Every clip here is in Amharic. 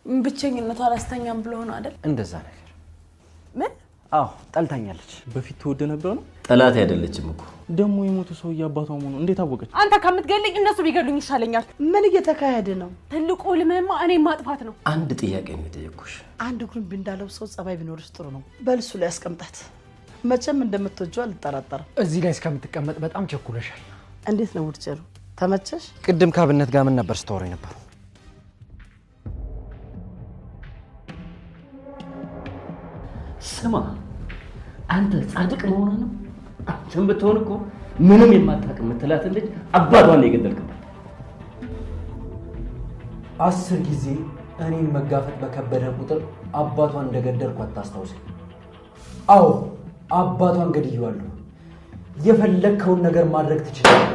ብቸኝነቷ አላስተኛም ብሎ ነው አይደል? እንደዛ ነገር ምን? አዎ ጠልታኛለች። በፊት ተወደ ነበር ነው? ጠላት አይደለችም እኮ። ደሞ የሞቱ ሰው ያባቷ ሆኖ እንዴት አወቀች? አንተ ከምትገልኝ እነሱ ቢገሉኝ ይሻለኛል። ምን እየተካሄደ ነው? ትልቁ ልምማ እኔ ማጥፋት ነው። አንድ ጥያቄ ነው የጠየኩሽ። አንድ ግሩም እንዳለው ሰው ጸባይ ቢኖርስ ጥሩ ነው። በልሱ ላይ አስቀምጣት። መቼም እንደምትወጂው አልጠራጠርም። እዚህ ላይ እስከምትቀመጥ በጣም ቸኩለሻል። እንዴት ነው ውርጨሩ? ተመቸሽ? ቅድም ካብነት ጋር ምን ነበር ስታወሪ ነበር? ስማ አንተ ጻድቅ መሆን ነው። አንተም ብትሆን እኮ ምንም የማታውቅ የምትላት ልጅ አባቷን ነው የገደልክባት። 10 ጊዜ እኔን መጋፈጥ በከበደ ቁጥር አባቷን እንደገደልኩ አታስታውስ? አዎ አባቷን ገድየዋለሁ። የፈለከውን ነገር ማድረግ ትችላለህ።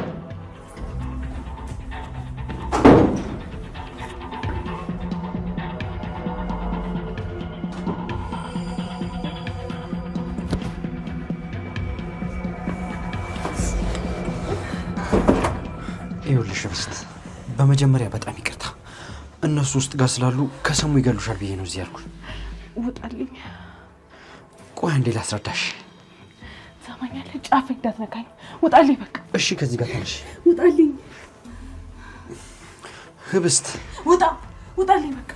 ይኸውልሽ ህብስት፣ በመጀመሪያ በጣም ይቅርታ። እነሱ ውስጥ ጋር ስላሉ ከሰሙ ይገሉሻል ብዬ ነው እዚህ ያልኩት። ውጣልኝ። ቆይ አንዴ ላስረዳሽ። ሰማኛለህ? ጫፍ እንዳትነካኝ። ውጣልኝ በቃ። እሺ ከዚህ ጋር ተነሽ። ውጣልኝ ህብስት። ውጣልኝ በቃ።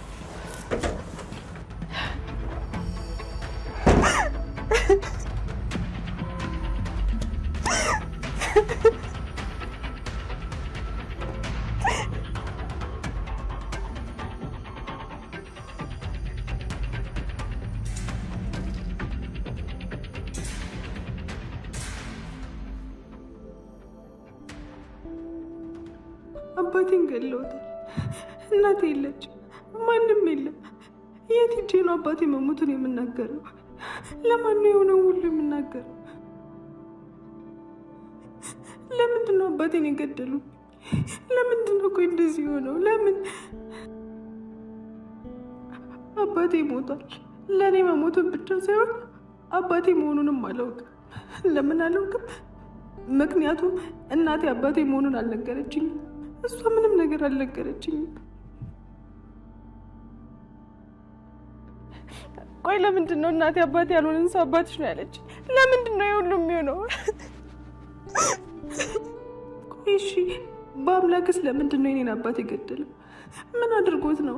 አባቴን ገለውታል። እናቴ የለች፣ ማንም የለም። የት ሄጄ ነው አባቴ መሞቱን የምናገረው? ለማን ነው የሆነው ሁሉ የምናገረው? ለምንድን ነው አባቴን የገደሉ? ለምንድን ነው ቆይ እንደዚህ ሆነው? ለምን? አባቴ ሞቷል። ለእኔ መሞቱን ብቻ ሳይሆን አባቴ መሆኑንም አላውቅም። ለምን አላውቅም? ምክንያቱም እናቴ አባቴ መሆኑን አልነገረችኝም። እሷ ምንም ነገር አልነገረችኝም። ቆይ ለምንድን ነው እናቴ አባቴ ያልሆነን ሰው አባትሽ ነው ያለች? ለምንድን ነው የሁሉም የሚሆነው? ቆይ እሺ በአምላክስ ለምንድን ነው የኔን አባት የገደለው? ምን አድርጎት ነው?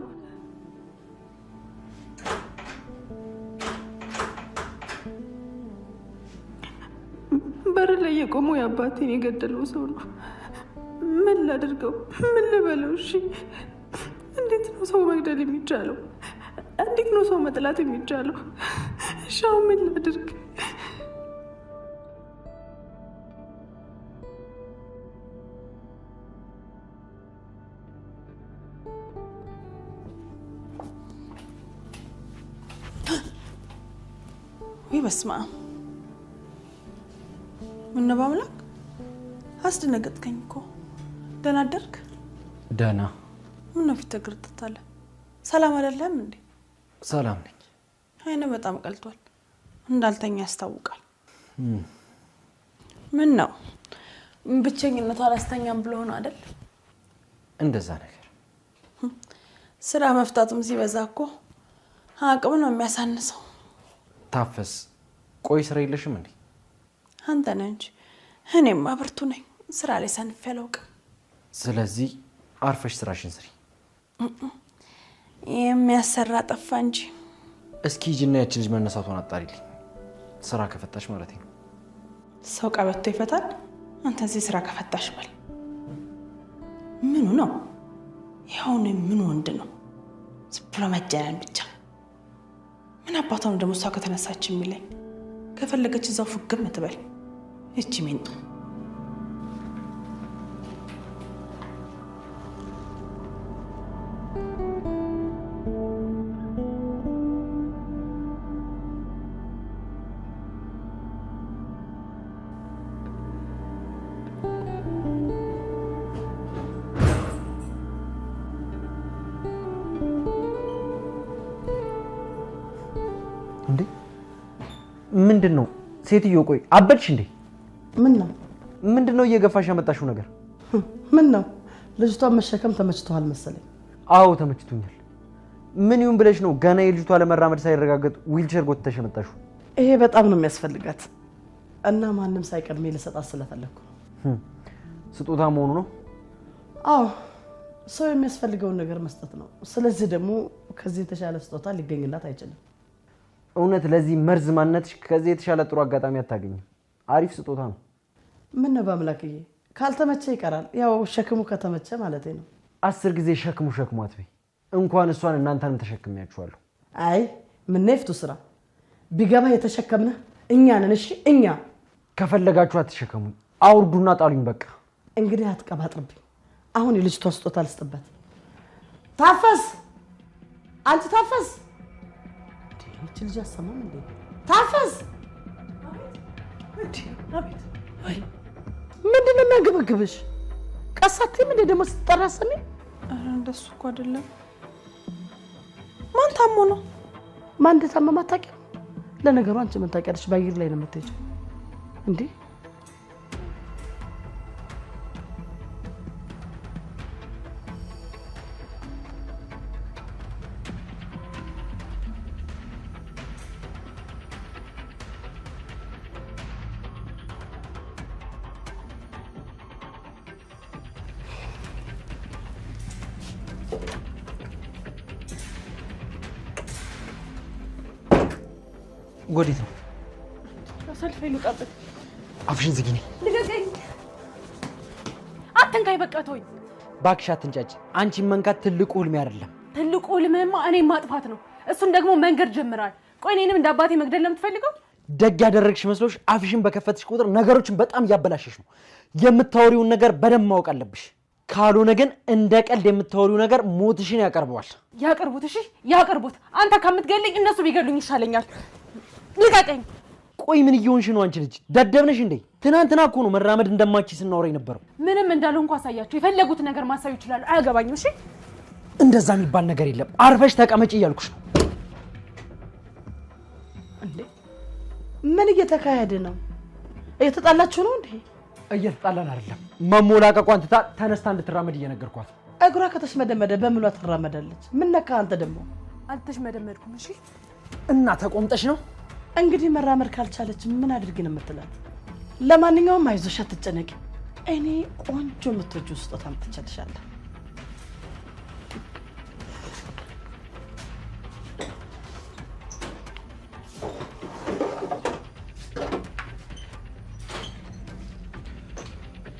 በር ላይ የቆመው የአባቴን የገደለው ሰው ነው። ምን ላድርገው? ምን ልበለው? እሺ እንዴት ነው ሰው መግደል የሚቻለው? እንዴት ነው ሰው መጥላት የሚቻለው? እሺ አሁን ምን ላድርግ? ወይ በስመ አብ! ምን ነው በአምላክ አስደነገጥከኝ እኮ። ደህና አደርክ? ደህና። ምን ነው ፊት ተግርጥታለ? ሰላም አይደለም እንዴ? ሰላም ነኝ። አይነ በጣም ቀልቷል። እንዳልተኛ ያስታውቃል። ምን ነው ብቸኝነቷ አላስተኛም ብሎ ነው አይደል? እንደዛ ነገር። ስራ መፍታቱም ሲበዛ እኮ አቅም ነው የሚያሳንሰው። ታፈስ ቆይ ስራ የለሽም እንዴ? አንተ ነህ እንጂ እኔማ ብርቱ ነኝ። ስራ ላይ ሰንፌ አላውቅም። ስለዚህ አርፈሽ ስራሽን ስሪ። የሚያሰራ ጠፋ እንጂ። እስኪ ሂጂና ያቺ ልጅ መነሳቷን አጣሪልኝ። ስራ ከፈታሽ ማለት ነው። ሰው ቀበቶ ይፈታል? አንተ እዚህ ስራ ከፈታሽ በል። ምኑ ነው? ያው ነው ምን ወንድ ነው? ዝብሎ መጀነን ብቻ። ምን አባቷ ነው ደግሞ እሷ ከተነሳች የሚለኝ? ከፈለገች እዛው ፍግም ትበል። እቺ ሜንጡ እንዴ ምንድነው? ሴትዮ ቆይ አበድሽ እንዴ? ምን ነው? ምንድነው እየገፋሽ ያመጣሽው ነገር? ምን ነው? ልጅቷን መሸከም ተመችቷል መሰለኝ። አዎ ተመችቶኛል። ምን ይሁን ብለሽ ነው ገና የልጅቷ ለመራመድ ሳይረጋገጥ ዊልቸር ጎትተሽ መጣሽው? ይሄ በጣም ነው የሚያስፈልጋት እና ማንንም ሳይቀድሜ ልሰጣት ስለፈለኩ ስጦታ መሆኑ ነው? አዎ ሰው የሚያስፈልገውን ነገር መስጠት ነው። ስለዚህ ደግሞ ከዚህ የተሻለ ስጦታ ሊገኝላት አይችልም። እውነት ለዚህ መርዝ ማንነትሽ ከዚህ የተሻለ ጥሩ አጋጣሚ አታገኝም። አሪፍ ስጦታ ነው። ምን ነው በአምላክዬ ካልተመቸ ይቀራል። ያው ሸክሙ ከተመቸ ማለት ነው። 10 ጊዜ ሸክሙ አትበይ። እንኳን እሷን እናንተንም ተሸክሚያችኋለሁ። አይ ምን ነፍቱ ስራ ቢገባ የተሸከምነ እኛ ነን። እሺ እኛ ከፈለጋችሁ አትሸከሙኝ፣ አውርዱና ጣሉኝ በቃ። እንግዲህ አትቀባጥርብኝ። አሁን የልጅቷ ስጦታ ልስጥበት። ታፈስ አንቺ ታፈስ እቺ ልጅ አሰማም እንዴ? ታፈስ አቤት አይ ምንድነው የሚያገበግብሽ? ቀሳቴም እንደ ደሞ ስትጠራሰኝ ኧረ እንደሱ እኮ አይደለም። ማን ታሞ ነው? ማን እንደታመመ አታውቂም? ለነገሩ አንቺ ምን ታውቂያለሽ? ባይር ላይ ነው የምትሄጂው እንዴ? ወዴት ነው? ሰልፍ ይልቃጥ አፍሽን ዝጊ። ነኝ ልገገኝ አትንካይ። በቃ ተወኝ ባክሽ፣ አትንጫጭ። አንቺን መንካት ትልቁ ህልሜ አይደለም። ትልቁ ህልምማ እኔ ማጥፋት ነው። እሱን ደግሞ መንገድ ጀምራል። ቆይ እኔንም እንደ አባቴ መግደል ለምትፈልገው? ደግ ያደረግሽ መስሎሽ አፍሽን በከፈትሽ ቁጥር ነገሮችን በጣም እያበላሸሽ ነው። የምታወሪውን ነገር በደንብ ማወቅ አለብሽ። ካልሆነ ግን እንደ ቀልድ የምታወሪው ነገር ሞትሽን ያቀርበዋል። ያቀርቡት። እሺ ያቀርቡት። አንተ ከምትገልኝ እነሱ ቢገሉኝ ይሻለኛል። ልቀቀኝ። ቆይ ምን እየሆንሽ ነው አንቺ ልጅ? ደደብነሽ እንዴ? ትናንትና እኮ ነው መራመድ እንደማቺ ስናወራ የነበረው። ምንም እንዳልሆንኩ አሳያችሁ። የፈለጉት ነገር ማሳዩ ይችላሉ። አያገባኝም። እሺ እንደዛ የሚባል ነገር የለም። አርፈሽ ተቀመጪ እያልኩሽ ነው። እንዴ ምን እየተካሄደ ነው? እየተጣላችሁ ነው እንዴ? እየተጣላን አይደለም። መሞላቀቋን ትታ ተነስታ እንድትራመድ እየነገርኳት። እግሯ ከተሽመደመደ በምሏ ትራመዳለች። ምን ነካ አንተ ደግሞ? አልተሽመደመድኩም። እሺ እና ተቆምጠሽ ነው እንግዲህ መራመድ ካልቻለች ምን አድርጊ ነው የምትላት? ለማንኛውም አይዞሽ አትጨነቂ። እኔ ቆንጆ የምትወጂው ስጦታ አምጥቼልሻለሁ።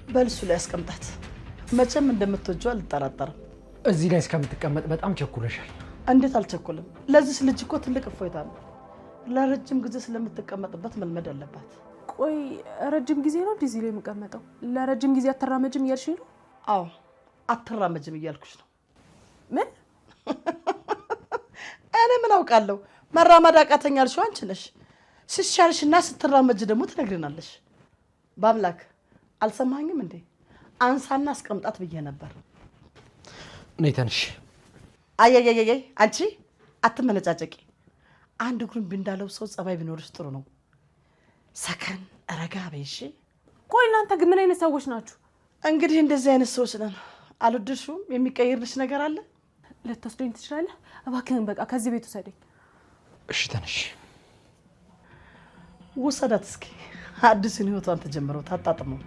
በልሱ ላይ አስቀምጣት። መቼም እንደምትወጂው አልጠራጠርም። እዚህ ላይ እስከምትቀመጥ በጣም ቸኩለሻል። እንዴት አልቸኩልም? ለዚህ ልጅ እኮ ትልቅ እፎይታ ነው። ለረጅም ጊዜ ስለምትቀመጥበት መልመድ አለባት። ቆይ ረጅም ጊዜ ነው ዲዚ ላይ የምቀመጠው? ለረጅም ጊዜ አትራመጅም እያልሽ ነው? አዎ አትራመጅም እያልኩሽ ነው። ምን? እኔ ምን አውቃለሁ? መራመድ አቃተኝ አልሽው አንቺ ነሽ። ሲሻልሽና ስትራመጅ ደግሞ ትነግሪናለሽ። በአምላክ አልሰማኝም እንዴ? አንሳና አስቀምጣት ብዬ ነበር። ነይ ተነሽ። አየየየየ አንቺ አትመነጫጨቂ። አንድ እግሩን ቢንዳለው ሰው ጸባይ ቢኖርሽ ጥሩ ነው። ሰከን ረጋ በይሽ። ቆይ እናንተ ግን ምን አይነት ሰዎች ናችሁ? እንግዲህ እንደዚህ አይነት ሰዎች ነን። አልወደድሽውም? የሚቀይርልሽ ነገር አለ? ልትወስደኝ ትችላለህ? እባክህን በቃ ከዚህ ቤት ውሰደኝ። እሺ ተነሽ። ውሰዳት እስኪ። አዲሱን ህይወቷን ተጀምረው ታጣጥመው።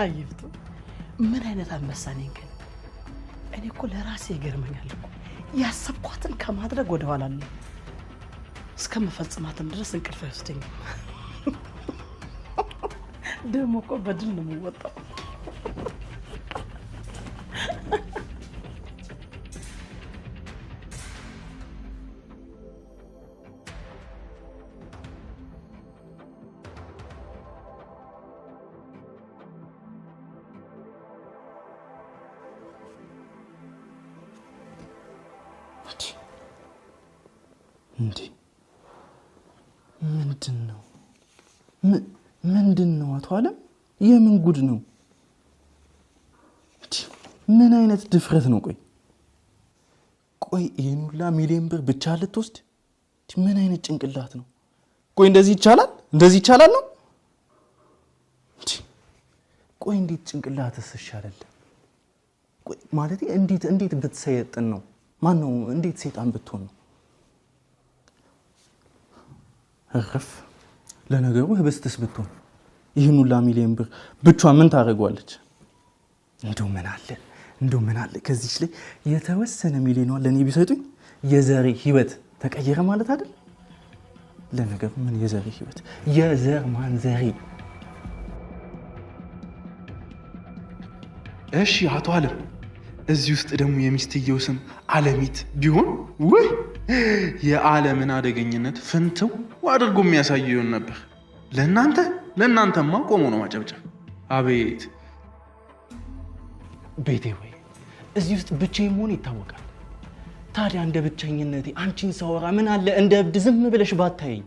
አይፍቱ ምን አይነት አንበሳ ነኝ ግን? እኔ እኮ ለራሴ ይገርመኛል እኮ ያሰብኳትን ከማድረግ ወደ ኋላ አለ እስከመፈጽማትም ድረስ እንቅልፍ አይወስደኝም። ደግሞ እኮ በድል ነው የምወጣው። እንዴ ምንድነው? ምንድነው አቶ አለም? የምን ጉድ ነው? ምን አይነት ድፍረት ነው? ቆይ ይሄን ሁላ ሚሊዮን ብር ብቻ ልትወስድ? ምን አይነት ጭንቅላት ነው? ቆይ እንደዚህ ይቻላል? እንደዚህ ይቻላል ነው? ቆይ እንዴት ጭንቅላትስ ይሻላል? ቆይ ማለት እንዴት ብትሰየጥን ነው? ማን ነው እንዴት ሰይጣን ብትሆን ነው? እረፍ። ለነገሩ ህብስትስ ብትሆን ይህን ሁላ ሚሊዮን ብር ብቻዋን ምን ታደርገዋለች? እንደው ምን አለ ከዚህች ላይ የተወሰነ ሚሊዮኗን ለኔ ቢሰጡኝ የዘሬ ህይወት ተቀየረ ማለት አይደል? ለነገሩ ምን የዘሬ ህይወት? የዘር ማንዘሬ። እሺ አቶ አለም፣ እዚህ ውስጥ ደግሞ የሚስትየው ስም አለሚት ቢሆን ወይ የዓለምን አደገኝነት ፍንትው አድርጎ የሚያሳየውን ነበር። ለእናንተማ ቆሞ ነው ማጨብጨብ። አቤት ቤቴ ወይ እዚህ ውስጥ ብቻዬን መሆን ይታወቃል። ታዲያ እንደ ብቸኝነቴ አንቺን ሳወራ ምን አለ እንደ እብድ ዝም ብለሽ ባታየኝ?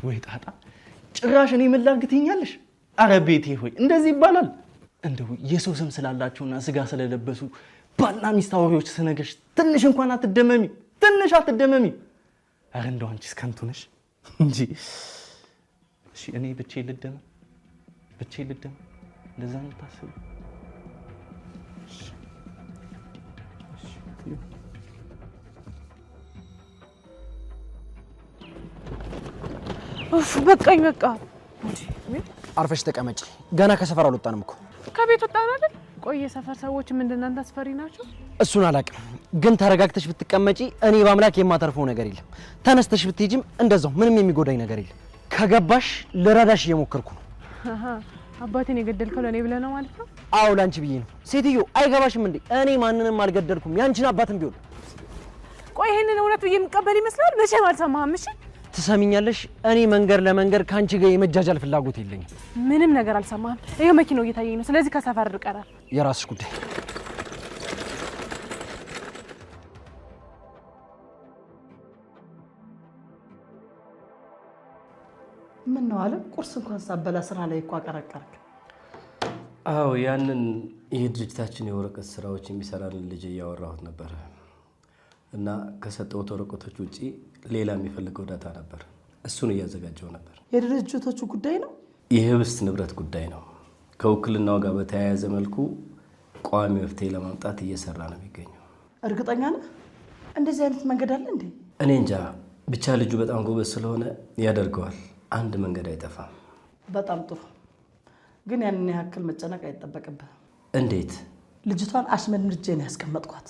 ወይ ጣጣ፣ ጭራሽ እኔ ምን ላድርግ ትይኛለሽ? አረ ቤቴ ሆይ እንደዚህ ይባላል? እንደው የሰው ስም ስላላቸውና ስጋ ስለለበሱ ባልና ሚስት አውሬዎች ስነግርሽ ትንሽ እንኳን አትደመሚ? አረ እንደው አንቺስ ከንቱ ነሽ እንጂ። እሺ እኔ ብቻዬን ልደመም? እንደዛ ነው ታስቢ? በቃኝ። አርፈሽ ተቀመጪ። ገና ከሰፈር አልወጣንም እኮ። ከቤት ወጣን አይደል? ቆይ የሰፈር ሰዎች እንደናንተ አስፈሪ ናቸው? እሱን አላውቅም፣ ግን ተረጋግተሽ ብትቀመጪ እኔ በአምላክ የማተርፈው ነገር የለም። ተነስተሽ ብትሄጂም እንደዛው ምንም የሚጎዳኝ ነገር የለም። ከገባሽ ልረዳሽ እየሞከርኩ ነው። አባቴን የገደልከው ለኔ ብለህ ነው ማለት ነው? አዎ ላንቺ ብዬ ነው። ሴትዮ አይገባሽም እንዴ? እኔ ማንንም አልገደልኩም፣ ያንቺን አባትም ቢሆን። ቆይ ይሄንን እውነት ብዬ የምቀበል ይመስላል? መቼም አልሰማህም። እሺ ትሰሚኛለሽ? እኔ መንገር ለመንገር ካንቺ ጋር የመጃጃል ፍላጎት የለኝም። ምንም ነገር አልሰማህም። ይሄ መኪናው እየታየኝ ነው። ስለዚህ ከሰፈር ርቀራል። የራስሽ ጉዳይ። ምን ነው አለ? ቁርስ እንኳን ሳበላ ስራ ላይ እኮ አቀረቀርክ። አዎ ያንን የድርጅታችን የወረቀት ስራዎች የሚሰራልን ልጅ እያወራሁት ነበር እና ከሰጠሁት ወረቀቶች ውጪ ሌላ የሚፈልገው ዳታ ነበር። እሱን እያዘጋጀው ነበር። የድርጅቶቹ ጉዳይ ነው? የህብስት ንብረት ጉዳይ ነው። ከውክልናው ጋር በተያያዘ መልኩ ቋሚ መፍትሄ ለማምጣት እየሰራ ነው የሚገኘው። እርግጠኛ ነህ? እንደዚህ አይነት መንገድ አለ እንዴ? እኔ እንጃ፣ ብቻ ልጁ በጣም ጎበዝ ስለሆነ ያደርገዋል። አንድ መንገድ አይጠፋም። በጣም ጥሩ። ግን ያንን ያክል መጨነቅ አይጠበቅብህ። እንዴት? ልጅቷን አሽመድምጄ ነው ያስቀመጥኳት።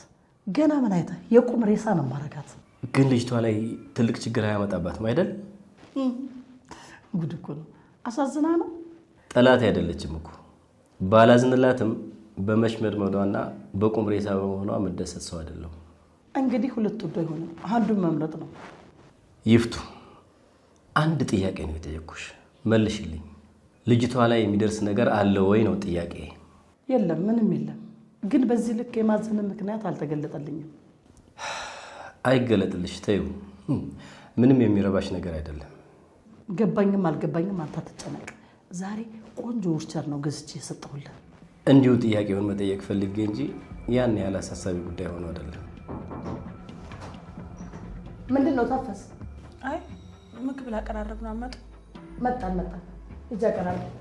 ገና ምን አይተህ የቁም ሬሳ ነው ማረጋት። ግን ልጅቷ ላይ ትልቅ ችግር አያመጣባትም አይደል? ጉድ እኮ ነው። አሳዝና ነው። ጠላት አይደለችም እኮ። ባላዝንላትም በመሽመድመዷና በቁም ሬሳ በመሆኗ መደሰት ሰው አይደለም። እንግዲህ ሁለት ወዶ ይሆነ አንዱን መምረጥ ነው። ይፍቱ። አንድ ጥያቄ ነው የጠየቅኩሽ፣ መልሽልኝ። ልጅቷ ላይ የሚደርስ ነገር አለ ወይ ነው ጥያቄ። የለም፣ ምንም የለም። ግን በዚህ ልክ የማዘን ምክንያት አልተገለጠልኝም። አይገለጥልሽ፣ ተይው። ምንም የሚረባሽ ነገር አይደለም። ገባኝም አልገባኝም አንተ አትጨነቅ። ዛሬ ቆንጆ ውርቸር ነው ገዝቼ የሰጠሁልህ። እንዲሁ ጥያቄውን መጠየቅ ፈልጌ እንጂ ያን ያለ አሳሳቢ ጉዳይ ሆኖ አይደለም። ምንድነው ታፈስ? አይ ምግብ ላቀራረብ ነው። መጣን እጃ ቀራረብ።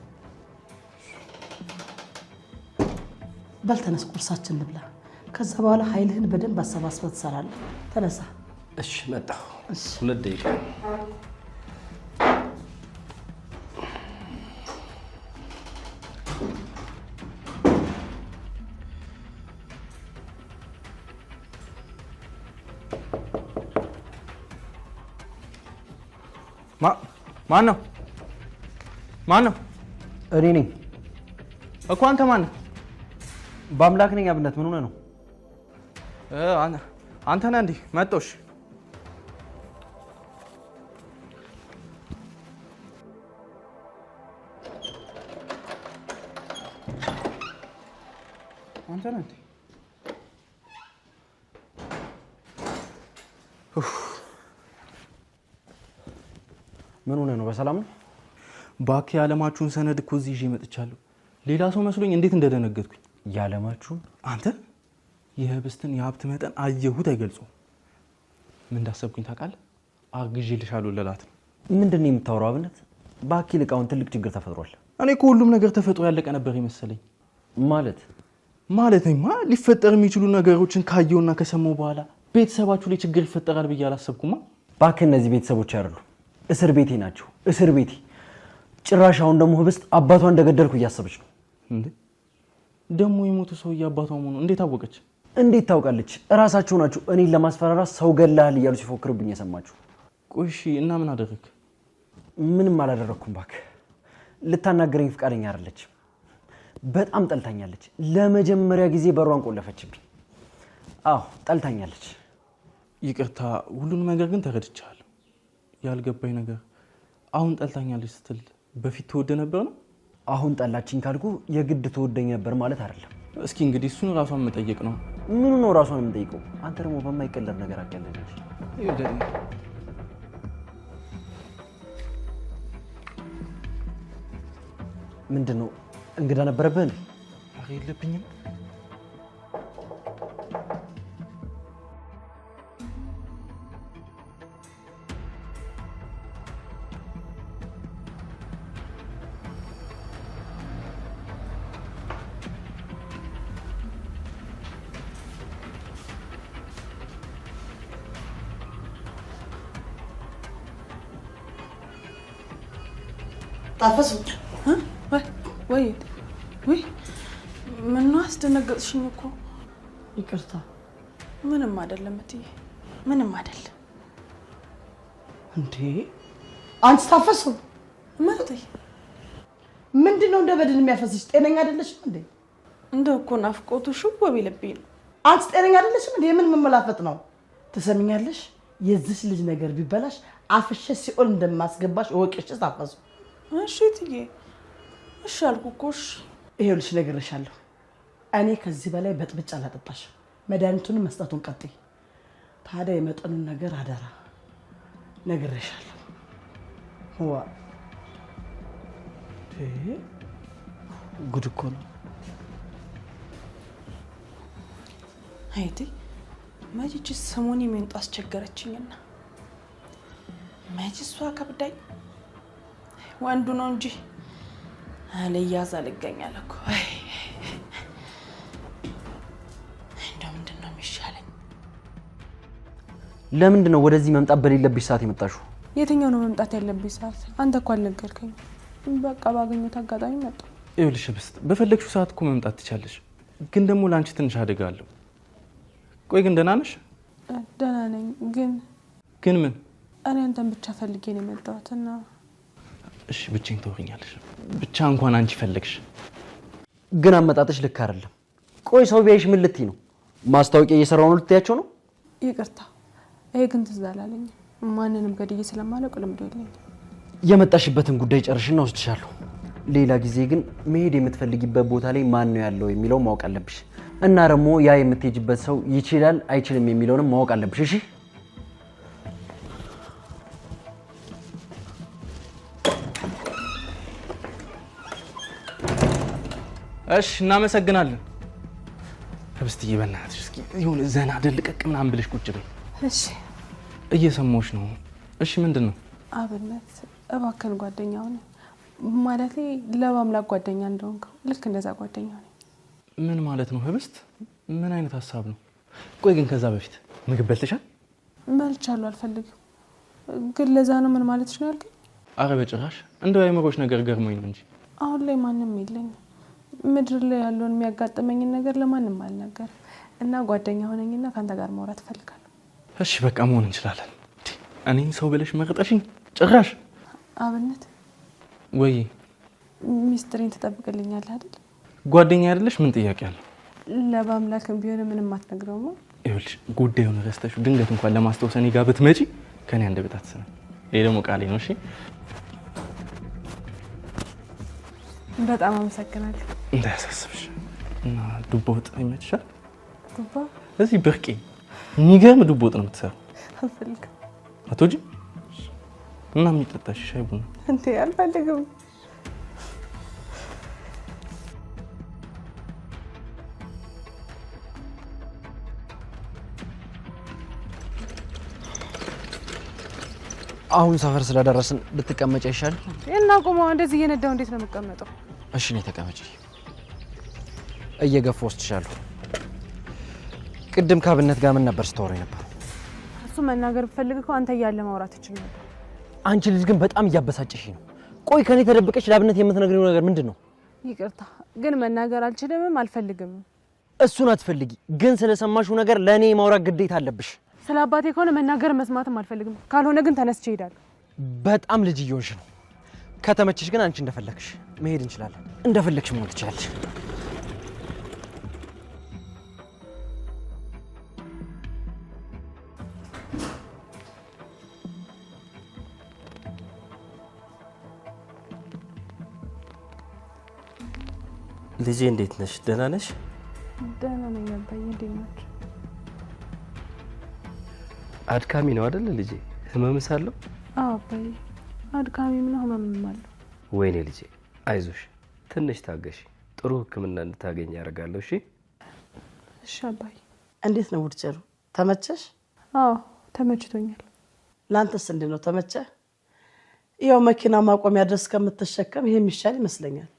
በልተነስ ቁርሳችን ልብላ። ከዛ በኋላ ኃይልህን በደንብ አሰባስበህ ትሰራለህ። ተነሳ። እሺ መጣሁ። 2 ደቂቃ። ማን ነው? እኔ ነኝ እኮ። አንተ ማን ነህ? በአምላክ ነኝ። አብነት ምን ሆነ ነው? አንተ ነህ እንዴ? መጣሽ? አንተ ነህ እንዴ? ምን ሆነ ነው? በሰላም ነው? ባክ ያለማችሁን ሰነድ እኮ እዚህ ይዤ መጥቻለሁ። ሌላ ሰው መስሎኝ እንዴት እንደደነገጥኩኝ። ያለማችሁን? አንተ የህብስትን የሀብት መጠን አየሁት አይገልጸውም። ምን እንዳሰብኩኝ ታውቃለህ? አግዤልሻለሁ ልላት ነው። ምንድን ነው የምታወራው አብነት? ባክ ይልቃውን ትልቅ ችግር ተፈጥሯል። እኔ እኮ ሁሉም ነገር ተፈጥሮ ያለቀ ነበር ይመስለኝ። ማለትማ ሊፈጠር የሚችሉ ነገሮችን ካየውና ከሰማው በኋላ ቤተሰባችሁ ላይ ችግር ይፈጠራል ብዬ አላሰብኩማ። ባክ እነዚህ ቤተሰቦች አይደሉ፣ እስር ቤቴ ናቸው። እስር ቤቴ። ጭራሽ አሁን ደግሞ ህብስት አባቷ እንደገደልኩ እያሰበች ነው። እንዴ ደግሞ የሞቱ ሰውዬ አባቷ መሆኑ እንዴት አወቀች? እንዴት ታውቃለች? እራሳቸው ናቸው እኔን ለማስፈራራት ሰው ገላል እያሉ ሲፎክርብኝ የሰማችሁ። ቆይ እሺ፣ እና ምን አደረክ? ምንም አላደረኩም ባክ። ልታናገረኝ ፍቃደኛ አይደለች። በጣም ጠልታኛለች። ለመጀመሪያ ጊዜ በሯን ቆለፈችብኝ። አዎ ጠልታኛለች። ይቅርታ፣ ሁሉንም ነገር ግን ተረድቻለሁ። ያልገባኝ ነገር አሁን ጠልታኛለች ስትል በፊት ተወደ ነበር ነው? አሁን ጠላችኝ ካልኩ የግድ ተወደኝ ነበር ማለት አይደለም። እስኪ እንግዲህ እሱን ራሷን መጠየቅ ነው። ምኑ ነው ራሷን የምጠይቀው? አንተ ደግሞ በማይቀለር ነገር አቀለለች። ምንድን ነው እንግዳ ነበረብህ? ኧረ የለብኝም። ታፈሱ ወይ ምነው አስደነገጥሽኝ እኮ። ይቅርታ። ምንም አይደለም እትዬ፣ ምንም አይደለም። እንዴ አንቺ ታፈሱ ማለቴ ምንድነው እንደ በድን የሚያፈስሽ? ጤነኛ አይደለሽም እንዴ? እንደው እኮ ናፍቆቱ ሽቦ ቢልብኝ ነው። አንቺ ጤነኛ አይደለሽም እንዴ? ምን መመላፈጥ ነው? ትሰሚኛለሽ? የዚህ ልጅ ነገር ቢበላሽ አፍሽ ሲኦል እንደማስገባሽ ወቅሽ ታፈሱ። እሺ እትዬ፣ እሺ አልኩ እኮ። እሺ ይሄውልሽ ነግሬሻለሁ። እኔ ከዚህ በላይ በጥብጫ አላጠጣሽ። መድኃኒቱን መስጠቱን ቀጥይ። ታዲያ የመጠኑን ነገር አደራ ነግሬሻለሁ። ዋ ጉድ እኮ ነው። አይቴ መቼ ሰሞኑን የሚንጡ አስቸገረችኝና መቼ እሷ ከብዳኝ ወንዱ ነው እንጂ አለያዝ አልገኛል እኮ። እንደው ምንድን ነው የሚሻለኝ? ለምንድን ነው ወደዚህ መምጣት በሌለብሽ ሰዓት የመጣሽው? የትኛው ነው መምጣት ያለብኝ ሰዓት? አንተ እኮ አልነገርከኝ። በቃ ባገኘሁት አጋጣሚ መጣሁ። ይኸውልሽ ህብስት፣ በፈለግሽው ሰዓት እኮ መምጣት ትቻለሽ፣ ግን ደግሞ ለአንቺ ትንሽ አደጋ አለው። ቆይ ግን ደህና ነሽ? ደህና ነኝ። ግን ምን? እኔ አንተን ብቻ ፈልጌ ነው የመጣሁት እና እሺ ብቻዬን ትወኛለሽ? ብቻ እንኳን አንቺ ፈለግሽ። ግን አመጣጥሽ ልክ አይደለም። ቆይ ሰው ቢያይሽ ምን ልትይ ነው? ማስታወቂያ እየሰራው ነው ልትያቸው ነው? ይቅርታ፣ ይሄ ግን ትዝ አላለኝም። ማንንም ገድዬ ስለማላውቅ ልምዶ የለኝም። የመጣሽበትን ጉዳይ ጨርሽና ወስድሻለሁ። ሌላ ጊዜ ግን መሄድ የምትፈልጊበት ቦታ ላይ ማን ነው ያለው የሚለው ማወቅ አለብሽ። እና ደግሞ ያ የምትሄጂበት ሰው ይችላል አይችልም የሚለውንም ማወቅ አለብሽ። እሺ? እሺ እናመሰግናለን። ህብስትዬ በእናትሽ እስኪ ይሁን ዘና ደልቀቅ ምናምን ብለሽ ቁጭ በይ። እሺ እየሰማሁሽ ነው። እሺ ምንድን ነው? አብነት እባክህን ጓደኛው ነኝ ማለቴ ለማምላክ ጓደኛ እንደሆንከው ልክ እንደዛ ጓደኛው ነኝ። ምን ማለት ነው ህብስት? ምን አይነት ሀሳብ ነው? ቆይ ግን ከዛ በፊት ምግብ በልተሻል? በልቻለሁ። አልፈልግም ግን ለዛ ነው ምን ማለትሽ ነው ያልከኝ? አረ በጭራሽ እንደው አይምሮሽ ነገር ገርሞኝ ነው እንጂ አሁን ላይ ማንም የለኝም። ምድር ላይ ያለውን የሚያጋጥመኝን ነገር ለማንም አልነገርም እና ጓደኛ ሆነኝና ካንተ ጋር ማውራት እፈልጋለሁ። እሺ በቃ መሆን እንችላለን። እኔን ሰው ብለሽ መርጠሽኝ ጭራሽ። አብነት ወይ ሚስጥሬን ትጠብቅልኛለህ አይደል? ጓደኛ አይደለሽ? ምን ጥያቄ አለው? ለባምላክም ቢሆን ምንም አትነግረውም። ይኸውልሽ ጉዳዩን ረስተሽው ድንገት እንኳን ለማስታወስ እኔ ጋር ብትመጪ ከኔ አንደበት አትሰማም። ይሄ ደግሞ ቃሌ ነው። እሺ በጣም አመሰግናለሁ። እንዳያሳስብሽ። እና ዱባ ወጥ ይመችሻል? ዱባ እዚህ ብርቄ የሚገርም ዱባ ወጥ ነው የምትሰራው። አልፈልግም። አትወጂም? እና የሚጠጣሽ ሻይ ቡና? እንዴ አልፈልግም። አሁን ሰፈር ስለደረስን ብትቀመጭ ይሻል እና ቆመው እንደዚህ እየነዳው እንዴት ነው የምቀመጠው? እሺ ነኝ ተቀመጪ። እየገፋ ወስድሻለሁ። ቅድም ካብነት ጋር ምን ነበር ስታወሪ ነበር? እሱ መናገር ብፈልግ እኮ አንተ እያለ ማውራት ይችል ነበር። አንቺ ልጅ ግን በጣም እያበሳጨሽ ነው። ቆይ ከኔ ተደብቀሽ ለአብነት የምትነግሪው ነገር ምንድነው? ይቅርታ ግን መናገር አልችልም አልፈልግም። እሱን አትፈልጊ፣ ግን ስለሰማሽው ነገር ለኔ ማውራት ግዴታ አለብሽ። ስለ አባቴ ከሆነ መናገር መስማትም አልፈልግም። ካልሆነ ግን ተነስቼ እሄዳለሁ። በጣም ልጅ እየሆንሽ ነው። ከተመችሽ ግን አንቺ እንደፈለግሽ መሄድ እንችላለን። እንደፈለግሽ መሆን ትችላለሽ። ልጄ እንዴት ነሽ? ደህና ነሽ? ደህና ነኝ አባዬ። እንዴት ነሽ? አድካሚ ነው አይደል ልጄ? ህመምስ አለው? አዎ አባዬ፣ አድካሚም ነው ህመምም አለው። ወይኔ ልጄ አይዞሽ፣ ትንሽ ታገሺ። ጥሩ ህክምና እንድታገኝ ያደርጋለሁ። እሺ እሺ አባዬ። እንዴት ነው ውድጨሩ? ተመቸሽ? አዎ ተመችቶኛል። ላንተስ እንዴት ነው? ተመቸህ? ያው መኪና ማቆሚያ ድረስ ከምትሸከም ይሄ የሚሻል ይመስለኛል።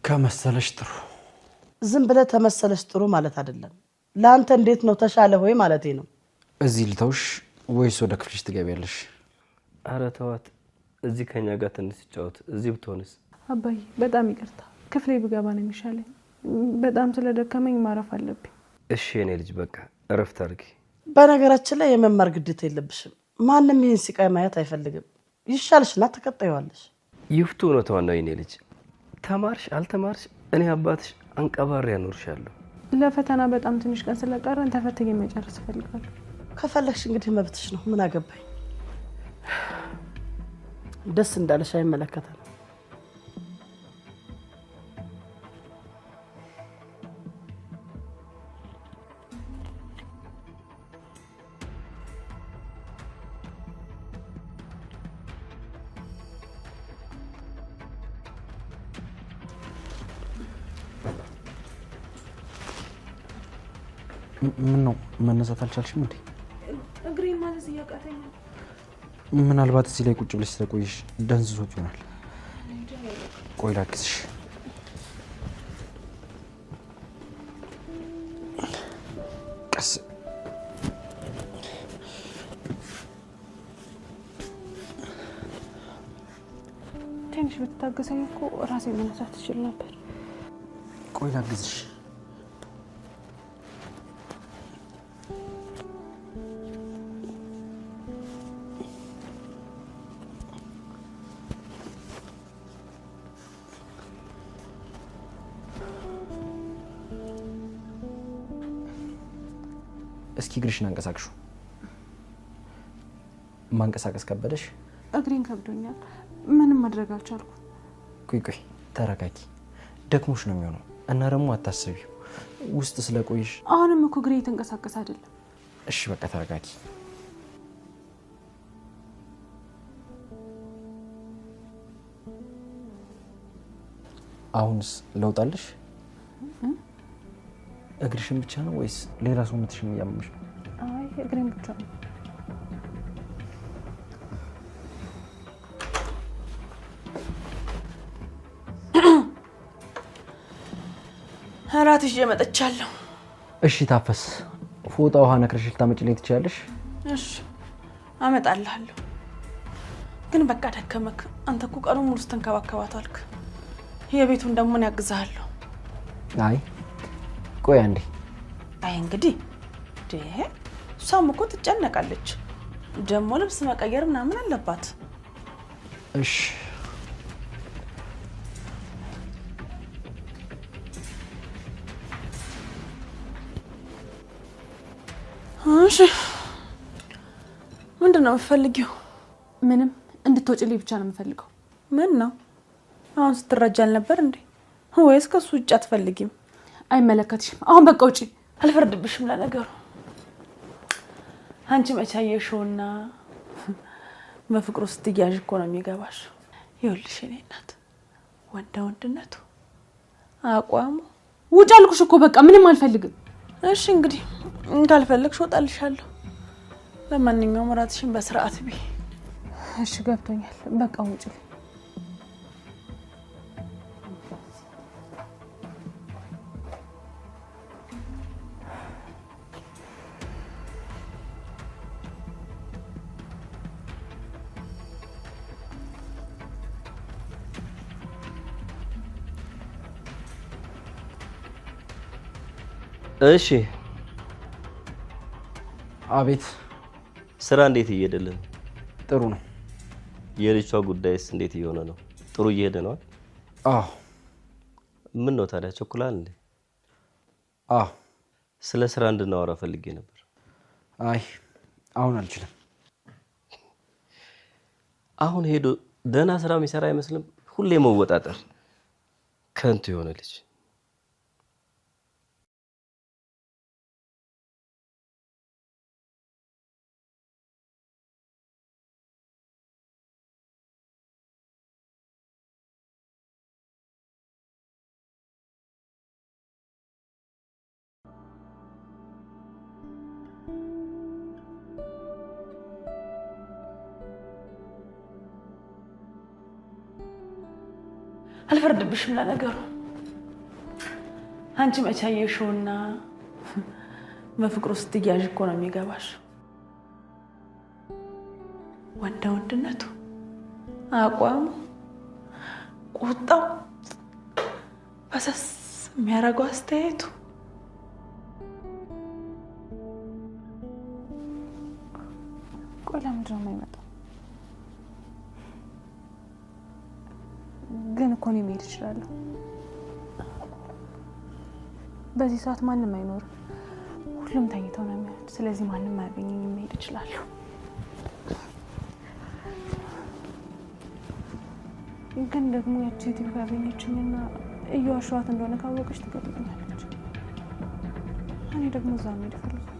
ከመሰለሽ ጥሩ። ዝም ብለህ ተመሰለሽ ጥሩ ማለት አይደለም። ላንተ እንዴት ነው? ተሻለ ሆይ ማለቴ ነው። እዚህ ልተውሽ ወይስ ወደ ክፍልሽ ትገቢያለሽ? አረ ተዋት፣ እዚህ ከኛ ጋር ትንሽ ትጫወት። እዚህ ብትሆንስ? አባዬ በጣም ይቅርታ፣ ክፍሌ ብገባ ነው የሚሻለኝ። በጣም ስለደከመኝ ማረፍ አለብኝ። እሺ የኔ ልጅ በቃ እረፍት አድርጊ። በነገራችን ላይ የመማር ግዴታ የለብሽም። ማንም ይህን ሲቃይ ማየት አይፈልግም። ይሻልሽና ተቀጣዩዋለሽ። ይፍቱ እውነቷን ነው የኔ ልጅ። ተማርሽ አልተማርሽ እኔ አባትሽ አንቀባሪ ያኖርሻለሁ። ለፈተና በጣም ትንሽ ቀን ስለቀረን ተፈትኜ መጨረስ እፈልጋለሁ። ከፈለግሽ እንግዲህ መብትሽ ነው። ምን አገባኝ? ደስ እንዳለሽ አይመለከተንም። ምን ነው መነሳት አልቻልሽም እንዴ? እግሬን ማለት እያቃተኝ ነው። ምናልባት እዚህ ላይ ቁጭ ብለሽ ስለቆየሽ ደንዝዞት ይሆናል። ቆይ ላግዝሽ። ቀስ ትንሽ ብትታገሰኝ እኮ ራሴ መነሳት ትችል ነበር። ቆይ ላግዝሽ። እስኪ እግርሽን አንቀሳቅሹ። ማንቀሳቀስ ከበደሽ? እግሬን ከብዶኛል። ምንም ማድረግ አልቻልኩም። ቆይ ተረጋጊ። ደክሞሽ ነው የሚሆነው እና ደግሞ አታስቢው ውስጥ ስለቆይሽ። አሁንም እኮ እግሬ የተንቀሳቀሰ አይደለም። እሺ በቃ ተረጋጊ። አሁንስ ለውጣለሽ? እግርሽን ብቻ ነው ወይስ ሌላ ሰውነትሽን እያመመሽ ነው? አይ እግሬን ብቻ ነው። እራት ይዤ መጥቻለሁ። እሺ ታፈስ፣ ፎጣ ውሃ ነክረሽ ልታመጪልኝ ትችያለሽ? እሺ አመጣልሃለሁ። ግን በቃ ደከመክ። አንተ እኮ ቀኑን ሙሉ ስትንከባከባት አልክ። የቤቱን ደግሞ እኔ አግዝሃለሁ። አይ ቆይ አንዴ። አይ እንግዲህ እሷም እኮ ትጨነቃለች። ደግሞ ልብስ መቀየር ምናምን አለባት። እሺ እሺ ምንድን ነው የምትፈልጊው? ምንም፣ እንድትወጪልኝ ብቻ ነው የምፈልገው። ምን ነው አሁን ስትረጃል ነበር እንዴ? ወይስ ከሱ ውጭ አትፈልጊም? አይመለከትሽም። አሁን በቃ ውጪ። አልፈርድብሽም። ለነገሩ አንቺ መቻየሽውና በፍቅሩ ስትያዥ እኮ ነው የሚገባሽ። ይኸውልሽ እኔ እናት ወንድነቱ አቋሙ። ውጪ አልኩሽ እኮ በቃ ምንም አልፈልግም። እሺ እንግዲህ ካልፈለግሽ ወጣልሻለሁ። ለማንኛውም እራትሽን በስርዓት ቢ እሺ ገብቶኛል። በቃ ውጪ። እሺ አቤት። ስራ እንዴት እየሄደልን? ጥሩ ነው። የልጅቷ ጉዳይስ እንዴት እየሆነ ነው? ጥሩ እየሄደ ነው? አዎ። ምን ነው ታዲያ ቸኩላል እንዴ? አዎ። ስለ ስራ እንድናወራ ፈልጌ ነበር። አይ አሁን አልችልም። አሁን ሄዶ ደህና ስራ የሚሰራ አይመስልም። ሁሌ መወጣጠር ከንቱ የሆነ ልጅ። አልፈርድብሽም። ለነገሩ አንቺ መቻየሽውና በፍቅሩ ስትያዥ እኮ ነው የሚገባሽ። ወንድነቱ፣ አቋሙ፣ ቁጣው፣ ፈሰስ የሚያደርገው አስተያየቱ ቆይ ለምንድን ነው የማይመጣው? ግን እኮ እኔ መሄድ እችላለሁ። በዚህ ሰዓት ማንም አይኖርም። ሁሉም ተኝተው ነው የሚያዩት። ስለዚህ ማንም አያገኘኝም። መሄድ እችላለሁ። ግን ደግሞ ያቺ ሴትዮ ካገኘችኝና እየዋሸኋት እንደሆነ ካወቀች ትገድለኛለች። እኔ ደግሞ እዛ መሄድ እፈልጋለሁ።